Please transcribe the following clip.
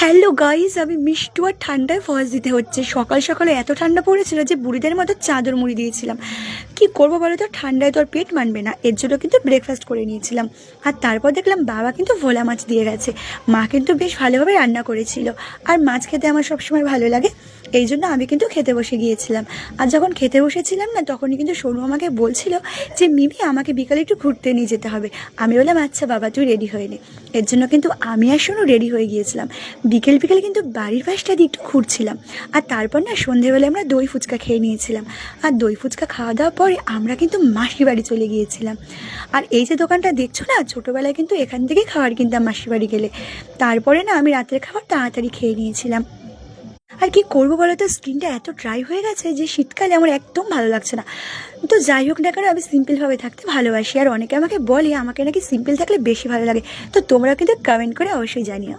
Hello guys, আমি মিষ্টু আর ঠান্ডায় voice দিতে হচ্ছে। সকাল সকালে এত ঠান্ডা পড়েছিল যে বুড়িদের মতো চাদর মুড়ি দিয়েছিলাম। কি করবো বলো তো, ঠান্ডায় তো আর পেট মানবে না, এর জন্য কিন্তু ব্রেকফাস্ট করে নিয়েছিলাম। আর তারপর দেখলাম বাবা কিন্তু ভোলা মাছ দিয়ে গেছে। মা কিন্তু বেশ ভালোভাবে রান্না করেছিল, আর মাছ খেতে আমার সবসময় ভালো লাগে, এই জন্য আমি কিন্তু খেতে বসে গিয়েছিলাম। আর যখন খেতে বসেছিলাম না, তখনই কিন্তু সোনু আমাকে বলছিল যে মিমি, আমাকে বিকালে একটু ঘুরতে নিয়ে যেতে হবে। আমি বললাম আচ্ছা বাবা, তুই রেডি হয়ে নে। এর জন্য কিন্তু আমি আর সোনু রেডি হয়ে গিয়েছিলাম। বিকেল বিকেল কিন্তু বাড়ির পাশটা দিয়ে একটু ঘুরছিলাম। আর তারপর না সন্ধেবেলায় আমরা দই ফুচকা খেয়ে নিয়েছিলাম। আর দই ফুচকা খাওয়া দাওয়ার পরে আমরা কিন্তু মাসির বাড়ি চলে গিয়েছিলাম। আর এই যে দোকানটা দেখছো না, ছোটোবেলায় কিন্তু এখান থেকেই খাবার কিনতাম মাসির বাড়ি গেলে। তারপরে না আমি রাতের খাবার তাড়াতাড়ি খেয়ে নিয়েছিলাম। আর কি করবো বলো তো, স্কিনটা এত ড্রাই হয়ে গেছে যে শীতকালে আমার একদম ভালো লাগছে না। তো যাই হোক না কেন, আমি সিম্পলভাবে থাকতে ভালোবাসি। আর অনেকে আমাকে বলে আমাকে নাকি সিম্পল থাকলে বেশি ভালো লাগে। তো তোমরা কিন্তু কমেন্ট করে অবশ্যই জানিও।